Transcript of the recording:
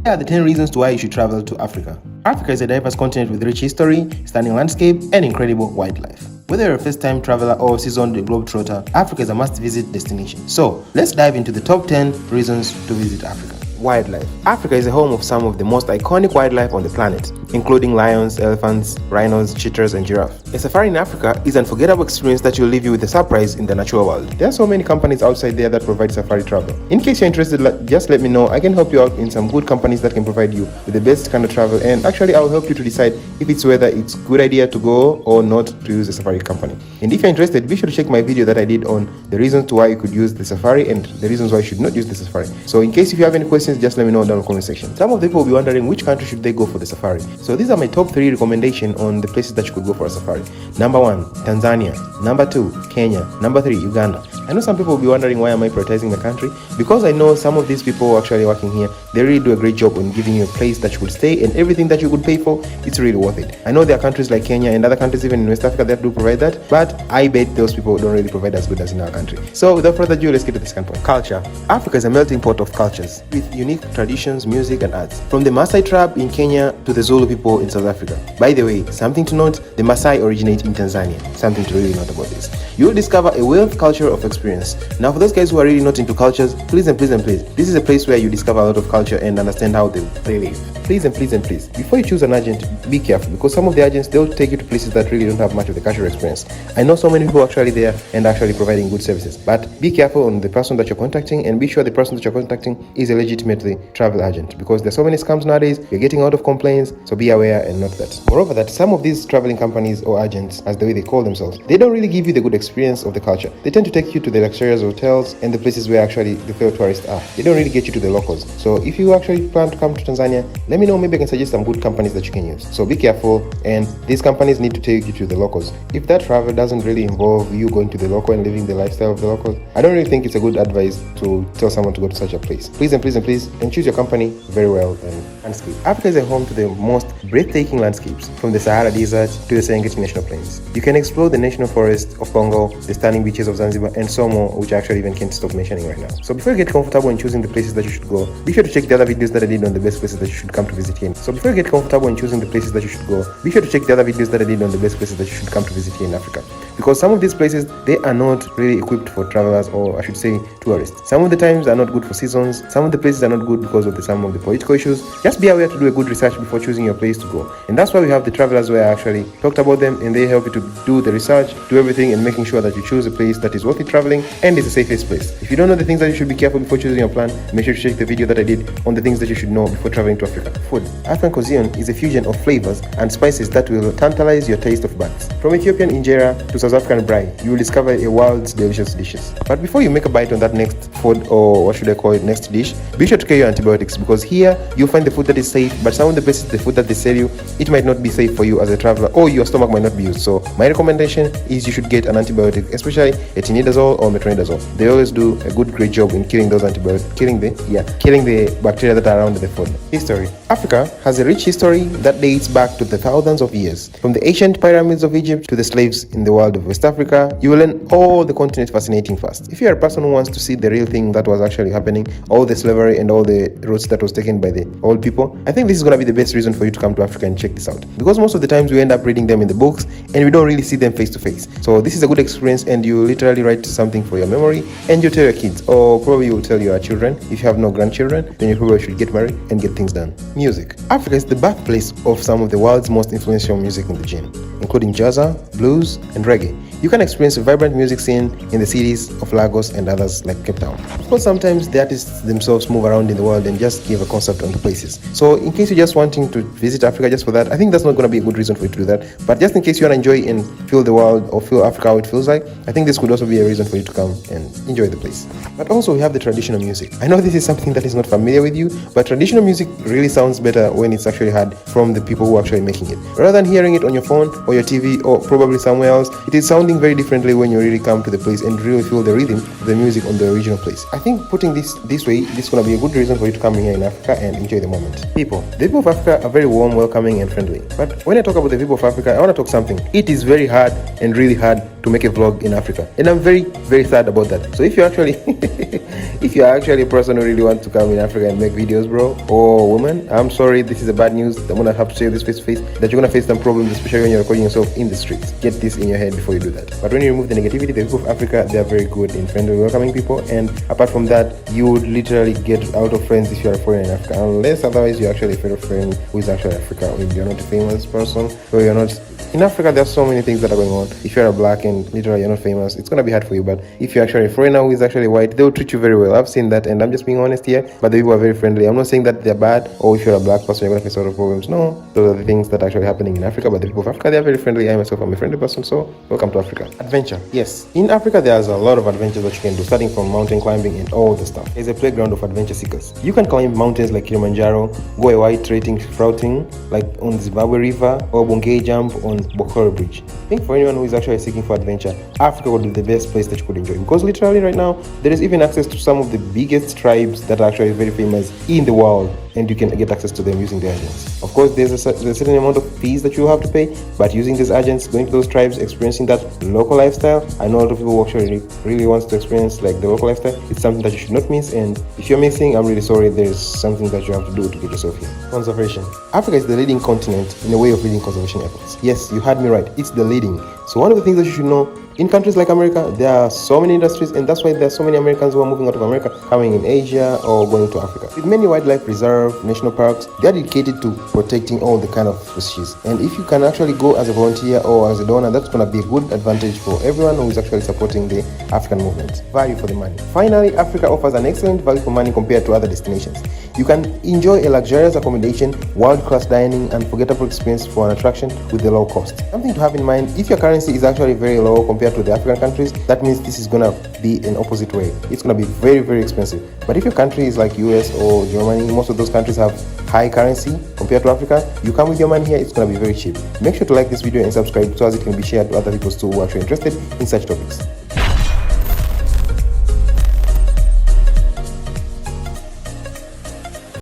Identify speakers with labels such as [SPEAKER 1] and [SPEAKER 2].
[SPEAKER 1] Here are the 10 reasons to why you should travel to Africa. Africa is a diverse continent with rich history, stunning landscape, and incredible wildlife. Whether you're a first-time traveler or seasoned globetrotter, Africa is a must-visit destination. So, let's dive into the top 10 reasons to visit Africa. Wildlife. Africa is the home of some of the most iconic wildlife on the planet, including lions, elephants, rhinos, cheetahs, and giraffes. A safari in Africa is an unforgettable experience that will leave you with a surprise in the natural world. There are so many companies outside there that provide safari travel. In case you're interested, just let me know. I can help you out in some good companies that can provide you with the best kind of travel, and actually I'll help you to decide if it's whether it's a good idea to go or not to use a safari company. And if you're interested, be sure to check my video that I did on the reasons to why you could use the safari and the reasons why you should not use the safari. So in case if you have any questions, just let me know down in the comment section. Some of the people will be wondering which country should they go for the safari. So these are my top 3 recommendations on the places that you could go for a safari. Number 1, Tanzania. Number 2, Kenya. Number 3, Uganda. I know some people will be wondering why am I prioritizing the country, because I know some of these people actually working here, they really do a great job on giving you a place that you could stay, and everything that you could pay for, it's really worth it. I know there are countries like Kenya and other countries even in West Africa that do provide that, but I bet those people don't really provide as good as in our country. So without further ado, let's get to the second point. Culture. Africa is a melting pot of cultures with unique traditions, music, and arts. From the Maasai tribe in Kenya to the Zulu people in South Africa. By the way, something to note, the Maasai originate in Tanzania. Something to really note about this. You will discover a wealth culture of experience. Now for those guys who are really not into cultures, please, this is a place where you discover a lot of culture and understand how they live. Please, before you choose an agent, be careful, because some of the agents, they'll take you to places that really don't have much of the cultural experience. I know so many people actually there and actually providing good services, but be careful on the person that you're contacting, and be sure the person that you're contacting is a legitimately travel agent, because there's so many scams nowadays. You're getting a lot of complaints, so be aware and note that. Moreover, that some of these traveling companies or agents, as the way they call themselves, they don't really give you the good experience of the culture. They tend to take you to the luxurious hotels and the places where actually the fellow tourists are. They don't really get you to the locals. So if you actually plan to come to Tanzania, let me know. Maybe I can suggest some good companies that you can use. So be careful, and these companies need to take you to the locals. If that travel doesn't really involve you going to the local and living the lifestyle of the locals, I don't really think it's a good advice to tell someone to go to such a place. Please, and choose your company very well. And landscape. Africa is a home to the most breathtaking landscapes, from the Sahara Desert to the Serengeti National Plains. You can explore the National Forest of Congo, the stunning beaches of Zanzibar, and so more, which I actually even can't stop mentioning right now. So before you get comfortable in choosing the places that you should go, be sure to check the other videos that I did on the best places that you should come to visit here. So before you get comfortable in choosing the places that you should go, be sure to check the other videos that I did on the best places that you should come to visit here in Africa. Because some of these places, they are not really equipped for travelers, or I should say tourists. Some of the times are not good for seasons. Some of the places are not good because of some of the political issues. Just be aware to do a good research before choosing your place to go. And that's why we have the travelers, where I actually talked about them, and they help you to do the research, do everything, and making sure that you choose a place that is worth it traveling and is the safest place. If you don't know the things that you should be careful before choosing your plan, make sure to check the video that I did on the things that you should know before traveling to Africa. Food. African cuisine is a fusion of flavors and spices that will tantalize your taste of buds. From Ethiopian injera to South African braai, you will discover a world's delicious dishes. But before you make a bite on that next food, or what should I call it, next dish, be sure to carry your antibiotics, because here you'll find the food that is safe, but some of the places, the food that they sell you, it might not be safe for you as a traveler, or your stomach might not be used. So my recommendation is you should get an antibiotic, especially a tinidazole or metronidazole. They always do a great job in killing those antibiotics, killing the bacteria that are around the food. History. Africa has a rich history that dates back to the thousands of years. From the ancient pyramids of Egypt to the slaves in the world of West Africa, you will learn all the continent fascinating fast. If you're a person who wants to see the real thing that was actually happening, all the slavery and all the routes that was taken by the old people, I think this is going to be the best reason for you to come to Africa and check this out. Because most of the times we end up reading them in the books and we don't really see them face to face. So this is a good experience, and you literally write something for your memory, and you tell your kids, or probably you will tell your children. If you have no grandchildren, then you probably should get married and get things done. Music. Africa is the birthplace of some of the world's most influential music in the genre, including jazz, blues, and reggae. You can experience a vibrant music scene in the cities of Lagos and others like Cape Town. Of course, sometimes the artists themselves move around in the world and just give a concept on the places. So in case you're just wanting to visit Africa just for that, I think that's not going to be a good reason for you to do that. But just in case you want to enjoy and feel the world, or feel Africa how it feels like, I think this could also be a reason for you to come and enjoy the place. But also we have the traditional music. I know this is something that is not familiar with you, but traditional music really sounds better when it's actually heard from the people who are actually making it. Rather than hearing it on your phone or your TV or probably somewhere else, it is sounding very differently when you really come to the place and really feel the rhythm of the music on the original place. I think putting this way, this is going to be a good reason for you to come here in Africa and enjoy the moment. People. The people of Africa are very warm, welcoming, and friendly. But when I talk about the people of Africa, I want to talk something. It is very hard and really hard to make a vlog in Africa, and I'm very, very sad about that. So if you actually If you're actually a person who really wants to come in Africa and make videos, bro, or woman, I'm sorry, this is a bad news. I'm gonna have to say this face to face, that you're gonna face some problems, especially when you're recording yourself in the streets. Get this in your head before you do that. But when you remove the negativity, the people of Africa, they are very good in friendly, welcoming people, and apart from that, you would literally get out of friends if you're a foreigner in Africa, unless otherwise you're actually a fellow friend who is actually Africa, or you're not a famous person, or you're not. In Africa, there are so many things that are going on. If you're a black and literally you're not famous, it's gonna be hard for you. But if you're actually a foreigner who is actually white, they'll treat you very well. I've seen that, and I'm just being honest here. But the people are very friendly. I'm not saying that they're bad, or if you're a black person, you're gonna face a lot of problems. No, those are the things that are actually happening in Africa. But the people of Africa, they are very friendly. I myself am a friendly person, so welcome to Africa. Adventure, yes. In Africa, there's a lot of adventures that you can do, starting from mountain climbing and all the stuff. It's a playground of adventure seekers. You can climb mountains like Kilimanjaro, go a white trekking routing like on Zimbabwe River, or bungee jump on Bokoro Bridge. I think for anyone who is actually seeking for adventure, Africa would be the best place that you could enjoy, because literally right now there is even access to some of the biggest tribes that are actually very famous in the world, and you can get access to them using the agents. Of course, there's a certain amount of fees that you have to pay, but using these agents, going to those tribes, experiencing that local lifestyle, I know a lot of people who actually really wants to experience like the local lifestyle. It's something that you should not miss, and if you're missing, I'm really sorry. There's something that you have to do to get yourself here. Conservation. Africa is the leading continent in the way of leading conservation efforts. Yes, you heard me right. It's the leading. So one of the things that you should know, in countries like America, there are so many industries, and that's why there are so many Americans who are moving out of America, coming in Asia or going to Africa. With many wildlife reserves, national parks, they are dedicated to protecting all the kind of species. And if you can actually go as a volunteer or as a donor, that's going to be a good advantage for everyone who is actually supporting the African movement. Value for the money. Finally, Africa offers an excellent value for money compared to other destinations. You can enjoy a luxurious accommodation, world-class dining, unforgettable experience for an attraction with a low cost. Something to have in mind, if your currency is actually very low compared to the African countries, that means this is going to be an opposite way. It's going to be very, very expensive. But if your country is like US or Germany, most of those countries have high currency compared to Africa, you come with your money here, it's going to be very cheap. Make sure to like this video and subscribe so as it can be shared to other people too who are actually interested in such topics.